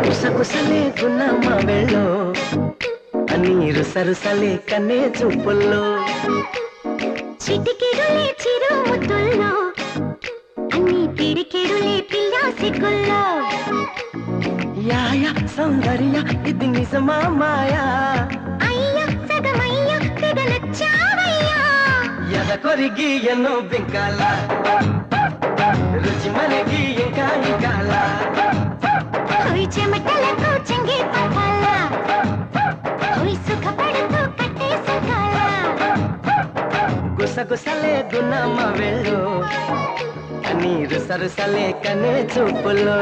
కుసకుసలే గున్నమ్మ వెళ్ళో నీరు సరుసలే కన్నే చూపుల్లో చిటికెడులే చిరు ముద్దుల్లో అన్ని పిడికెడులే పిల్ల సిగ్గుల్లో యాయ సౌందర్య ఇది నిజమా మాయా అయ్య సగమయ్య తెగ నచ్చావయ్యా ఎద కొరిగి ఎన్నో బింకాల రుచి మనకి ఇంకా ఇంకాల హోయ్ చెమటలకు చెంగి పట్టాల హోయ్ సుఖపడుతూ కట్టే సుఖాల గుసగుసలే గున్నమ్మ వెళ్ళు నీరు సరుసలే కన్నే చూపుల్లో